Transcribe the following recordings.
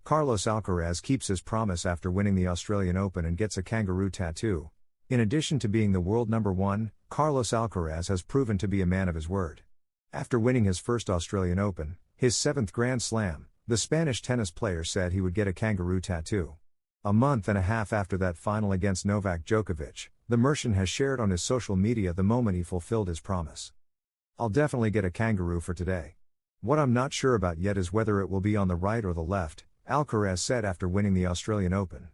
Carlos Alcaraz keeps his promise after winning the Australian Open and gets a kangaroo tattoo. In addition to being the world number one, Carlos Alcaraz has proven to be a man of his word. After winning his first Australian Open, his seventh Grand Slam, the Spanish tennis player said he would get a kangaroo tattoo. A month and a half after that final against Novak Djokovic, the Merchant has shared on his social media the moment he fulfilled his promise. "I'll definitely get a kangaroo for today. What I'm not sure about yet is whether it will be on the right or the left," Alcaraz said after winning the Australian Open.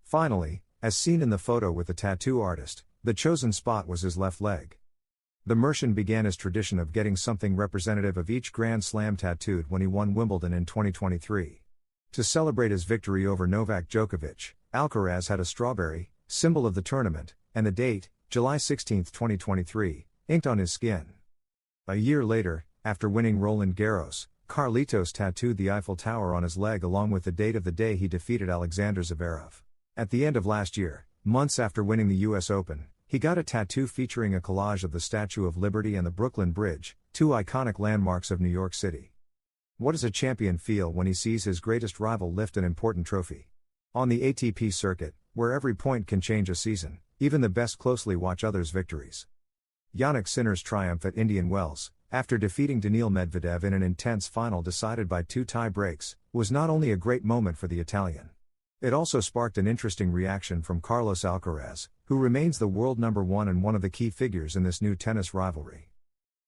Finally, as seen in the photo with the tattoo artist, the chosen spot was his left leg. The Merchant began his tradition of getting something representative of each Grand Slam tattooed when he won Wimbledon in 2023. To celebrate his victory over Novak Djokovic, Alcaraz had a strawberry, symbol of the tournament, and the date, July 16, 2023, inked on his skin. A year later, after winning Roland Garros, Carlitos tattooed the Eiffel Tower on his leg along with the date of the day he defeated Alexander Zverev. At the end of last year, months after winning the US Open, he got a tattoo featuring a collage of the Statue of Liberty and the Brooklyn Bridge, two iconic landmarks of New York City. What does a champion feel when he sees his greatest rival lift an important trophy? On the ATP circuit, where every point can change a season, even the best closely watch others' victories. Jannik Sinner's triumph at Indian Wells, after defeating Daniil Medvedev in an intense final decided by 2 tie breaks, was not only a great moment for the Italian. It also sparked an interesting reaction from Carlos Alcaraz, who remains the world number one and one of the key figures in this new tennis rivalry.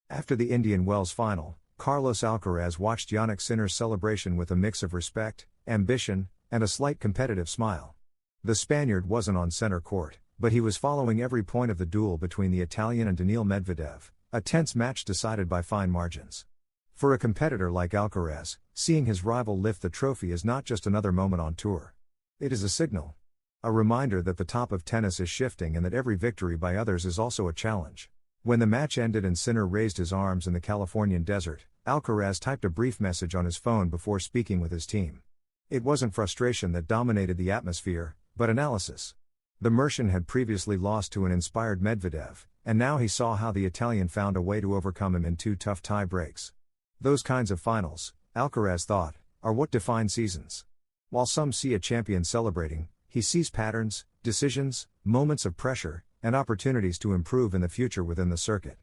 After the Indian Wells final, Carlos Alcaraz watched Jannik Sinner's celebration with a mix of respect, ambition, and a slight competitive smile. The Spaniard wasn't on center court, but he was following every point of the duel between the Italian and Daniil Medvedev, a tense match decided by fine margins. For a competitor like Alcaraz, seeing his rival lift the trophy is not just another moment on tour. It is a signal. A reminder that the top of tennis is shifting and that every victory by others is also a challenge. When the match ended and Sinner raised his arms in the Californian desert, Alcaraz typed a brief message on his phone before speaking with his team. It wasn't frustration that dominated the atmosphere, but analysis. The Merchant had previously lost to an inspired Medvedev, and now he saw how the Italian found a way to overcome him in 2 tough tie breaks. Those kinds of finals, Alcaraz thought, are what define seasons. While some see a champion celebrating, he sees patterns, decisions, moments of pressure, and opportunities to improve in the future within the circuit.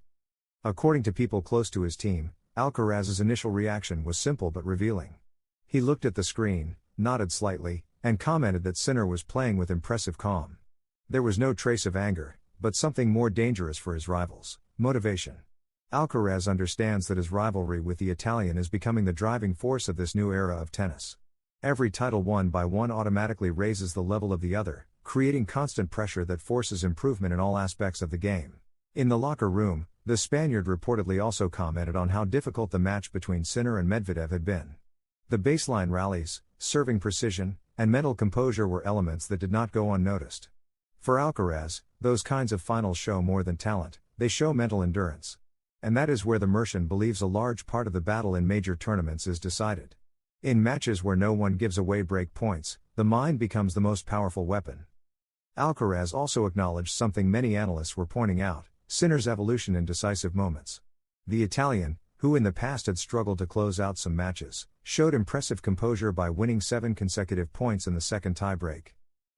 According to people close to his team, Alcaraz's initial reaction was simple but revealing. He looked at the screen, nodded slightly, and commented that Sinner was playing with impressive calm. There was no trace of anger, but something more dangerous for his rivals: motivation. Alcaraz understands that his rivalry with the Italian is becoming the driving force of this new era of tennis. Every title won by one automatically raises the level of the other, creating constant pressure that forces improvement in all aspects of the game. In the locker room, the Spaniard reportedly also commented on how difficult the match between Sinner and Medvedev had been. The baseline rallies, serving precision, and mental composure were elements that did not go unnoticed. For Alcaraz, those kinds of finals show more than talent, they show mental endurance. And that is where the Merchant believes a large part of the battle in major tournaments is decided. In matches where no one gives away break points, the mind becomes the most powerful weapon. Alcaraz also acknowledged something many analysts were pointing out: Sinner's evolution in decisive moments. The Italian, who in the past had struggled to close out some matches, showed impressive composure by winning 7 consecutive points in the second tiebreak.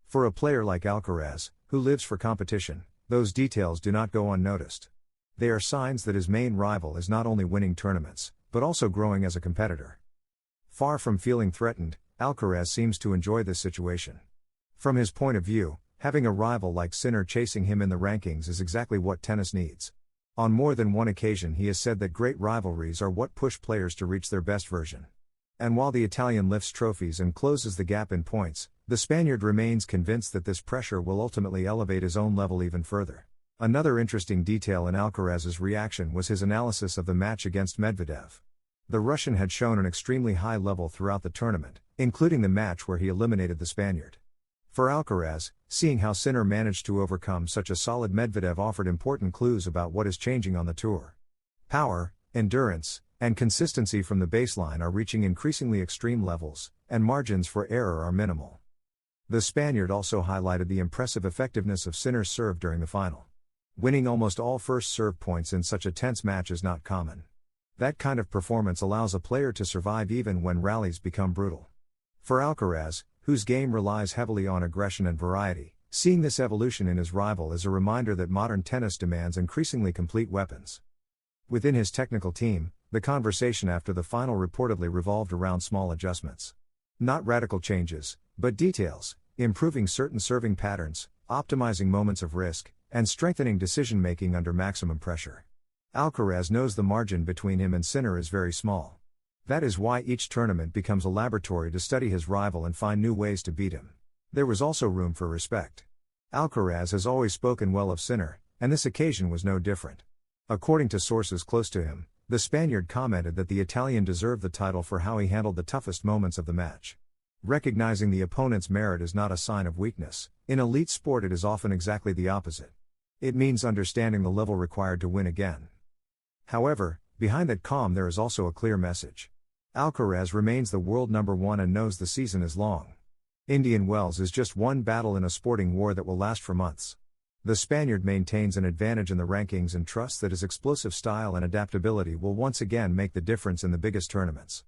For a player like Alcaraz, who lives for competition, those details do not go unnoticed. They are signs that his main rival is not only winning tournaments, but also growing as a competitor. Far from feeling threatened, Alcaraz seems to enjoy this situation. From his point of view, having a rival like Sinner chasing him in the rankings is exactly what tennis needs. On more than one occasion he has said that great rivalries are what push players to reach their best version. And while the Italian lifts trophies and closes the gap in points, the Spaniard remains convinced that this pressure will ultimately elevate his own level even further. Another interesting detail in Alcaraz's reaction was his analysis of the match against Medvedev. The Russian had shown an extremely high level throughout the tournament, including the match where he eliminated the Spaniard. For Alcaraz, seeing how Sinner managed to overcome such a solid Medvedev offered important clues about what is changing on the tour. Power, endurance, and consistency from the baseline are reaching increasingly extreme levels, and margins for error are minimal. The Spaniard also highlighted the impressive effectiveness of Sinner's serve during the final. Winning almost all first serve points in such a tense match is not common. That kind of performance allows a player to survive even when rallies become brutal. For Alcaraz, whose game relies heavily on aggression and variety, seeing this evolution in his rival is a reminder that modern tennis demands increasingly complete weapons. Within his technical team, the conversation after the final reportedly revolved around small adjustments. Not radical changes, but details, improving certain serving patterns, optimizing moments of risk, and strengthening decision-making under maximum pressure. Alcaraz knows the margin between him and Sinner is very small. That is why each tournament becomes a laboratory to study his rival and find new ways to beat him. There was also room for respect. Alcaraz has always spoken well of Sinner, and this occasion was no different. According to sources close to him, the Spaniard commented that the Italian deserved the title for how he handled the toughest moments of the match. Recognizing the opponent's merit is not a sign of weakness. In elite sport, it is often exactly the opposite. It means understanding the level required to win again. However, behind that calm there is also a clear message. Alcaraz remains the world number one and knows the season is long. Indian Wells is just one battle in a sporting war that will last for months. The Spaniard maintains an advantage in the rankings and trusts that his explosive style and adaptability will once again make the difference in the biggest tournaments.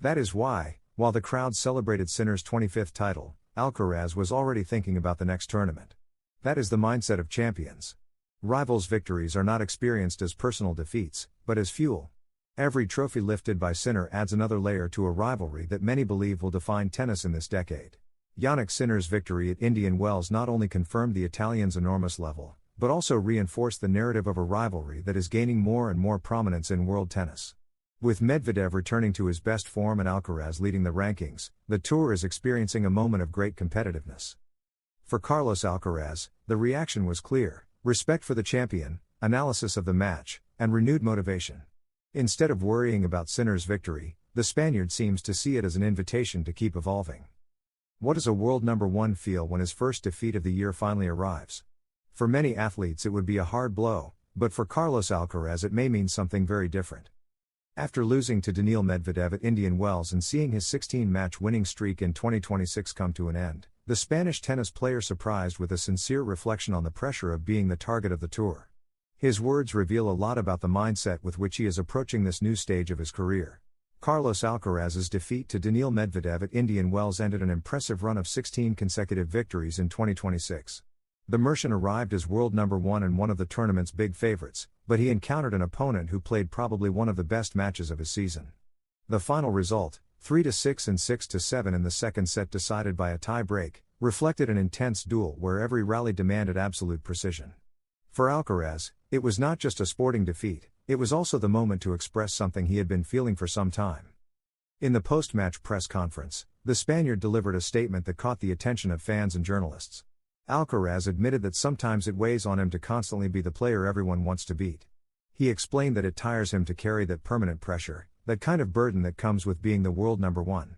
That is why, while the crowd celebrated Sinner's 25th title, Alcaraz was already thinking about the next tournament. That is the mindset of champions. Rivals' victories are not experienced as personal defeats, but as fuel. Every trophy lifted by Sinner adds another layer to a rivalry that many believe will define tennis in this decade. Jannik Sinner's victory at Indian Wells not only confirmed the Italian's enormous level, but also reinforced the narrative of a rivalry that is gaining more and more prominence in world tennis. With Medvedev returning to his best form and Alcaraz leading the rankings, the tour is experiencing a moment of great competitiveness. For Carlos Alcaraz, the reaction was clear: respect for the champion, analysis of the match, and renewed motivation. Instead of worrying about Sinner's victory, the Spaniard seems to see it as an invitation to keep evolving. What does a world number one feel when his first defeat of the year finally arrives? For many athletes it would be a hard blow, but for Carlos Alcaraz it may mean something very different. After losing to Daniil Medvedev at Indian Wells and seeing his 16-match winning streak in 2026 come to an end, the Spanish tennis player surprised with a sincere reflection on the pressure of being the target of the tour. His words reveal a lot about the mindset with which he is approaching this new stage of his career. Carlos Alcaraz's defeat to Daniil Medvedev at Indian Wells ended an impressive run of 16 consecutive victories in 2026. The Mercian arrived as world number one and one of the tournament's big favorites, but he encountered an opponent who played probably one of the best matches of his season. The final result, 3-6 and 6-7 in the second set decided by a tie break, reflected an intense duel where every rally demanded absolute precision. For Alcaraz, it was not just a sporting defeat, it was also the moment to express something he had been feeling for some time. In the post-match press conference, the Spaniard delivered a statement that caught the attention of fans and journalists. Alcaraz admitted that sometimes it weighs on him to constantly be the player everyone wants to beat. He explained that it tires him to carry that permanent pressure, that kind of burden that comes with being the world number one.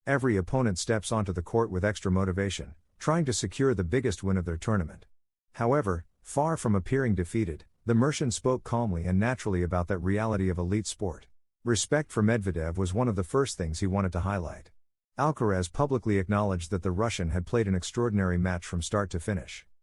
Every opponent steps onto the court with extra motivation, trying to secure the biggest win of their tournament. However, far from appearing defeated, the Mercian spoke calmly and naturally about that reality of elite sport. Respect for Medvedev was one of the first things he wanted to highlight. Alcaraz publicly acknowledged that the Russian had played an extraordinary match from start to finish.